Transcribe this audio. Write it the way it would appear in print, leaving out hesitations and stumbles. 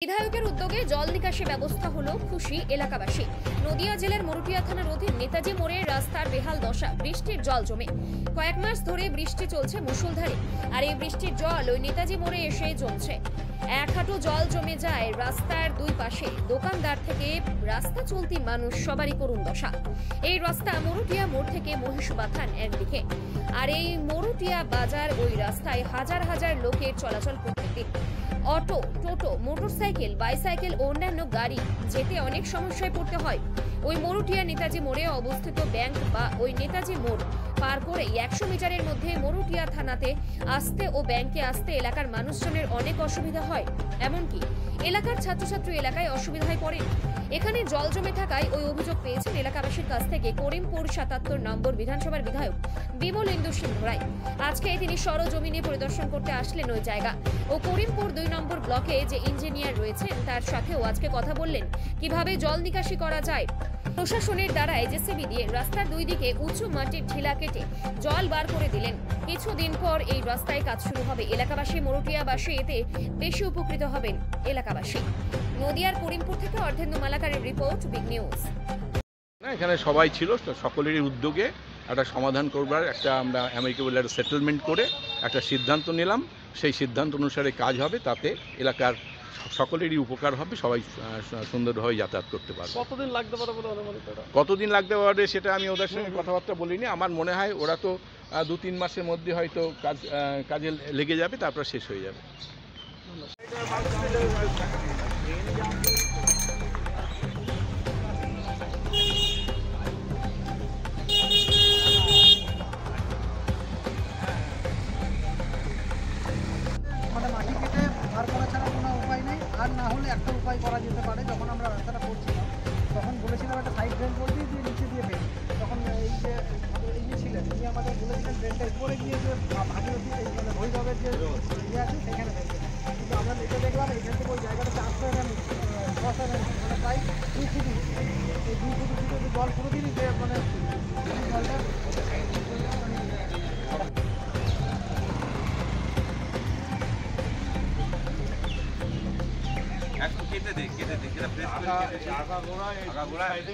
বিধায়কের উদ্যোগে জল নিকাশি ব্যবস্থা হলো খুশি এলাকাবাসী। নদিয়া জেলার মরুটিয়া থানার অধীন নেতাজি মোড়ের রাস্তার বেহাল দশা, বৃষ্টির জল জমে। কয়েক মাস ধরে বৃষ্টি চলছে মুষলধারে, আর এই বৃষ্টির জল ওই নেতাজি মোড়ে এসে জমছে। এক হাঁটু জল জমে যায় রাস্তার দুই পাশে। দোকানদার থেকে রাস্তা চলতি মানুষ সবারই করুণ দশা। এই রাস্তা মরুটিয়া মোড় থেকে মহিষবাথান একদিকে, আর এই মরুটিয়া বাজার ওই রাস্তায় হাজার হাজার লোকের চলাচল প্রত্যেকদিন। অটো, টোটো, মোটরসাইকেল, বাইসাইকেল ও অন্যান্য গাড়ি যেতে অনেক সমস্যায় পড়তে হয়। ওই মরুটিয়া নেতাজি মোড়ে অবস্থিত ব্যাংক বা ওই নেতাজি মোড় পার করে 100 মিটারের মধ্যে মরুটিয়া থানাতে আসতে ও ব্যাংকে আসতে এলাকার মানুষজনের অনেক অসুবিধা হয়। এমনকি এলাকার ছাত্রছাত্রী এলাকায় অসুবিধায় পড়ে। এখানে জল জমে থাকায় ওই অভিযোগ পেয়েছেন এলাকাবাসীর কাছ থেকে করিমপুর 77 নম্বর বিধানসভার বিধায়ক বিমলেন্দু সিংহ রায়। আজকে তিনি সরজমিনে পরিদর্শন করতে আসলেন ওই জায়গা ও করিমপুর 2 নম্বর ব্লকে যে ইঞ্জিনিয়ার রয়েছেন তার সাথেও আজকে কথা বললেন কিভাবে জল নিকাশি করা যায়। প্রশাসনের দ্বারা জেসিবি দিয়ে রাস্তার দুই দিকে উঁচু মাটির ঢিলা কেটে জল বার করে দিলেন। কিছুদিন পর এই রাস্তায় কাজ শুরু হবে। এলাকাবাসী, মরুটিয়াবাসী এতে বেশি উপকৃত হবেন এলাকাবাসী। নদিয়ার করিমপুর থেকে অর্ধেন্দু মালাকারের রিপোর্ট, বিগ নিউজ। এখানে সবাই ছিল, সকলেরই উদ্যোগে একটা সমাধান করবার আমরা অ্যামিকেবল একটা সেটেলমেন্ট করে একটা সিদ্ধান্ত নিলাম। সেই সিদ্ধান্ত অনুসারে কাজ হবে, তাতে এলাকার সকলেরই উপকার হবে, সবাই সুন্দরভাবে যাতায়াত করতে পারবে। কতদিন লাগতে পারে বলে অনুমানিত? কতদিন লাগতে পারে সেটা আমি ওদের সঙ্গে কথাবার্তা বলিনি। আমার মনে হয় ওরা তো 2-3 মাসের মধ্যে হয়তো কাজে লেগে যাবে, তারপর শেষ হয়ে যাবে। মাটি কেটে বার করা ছাড়া কোনো উপায় নেই। আর না হলে একটা উপায় করা যেতে পারে, যখন আমরা রাস্তাটা করছিলাম তখন বলেছিলাম একটা সাইড ড্রেন করে দিয়ে নিচে দিয়ে ফেলি। তখন এই যে ছিলেন তিনি আমাদের বলেছিলেন ড্রেনটা উপরে গিয়ে যে ভাগীরথী মানে ভৈরবের যে ইয়ে আছে সেখানে ফেলবে। কিন্তু আমরা এটা দেখলাম এখান থেকে ওই জায়গাটাতে আসতে হবে 10 mm মানে প্রায় 2 ফুট। এই 2 ফুট যদি জল পুরোদিনই যে মানে জলটা কেটে দে যেটা প্রেস করে আগা গোড়া এই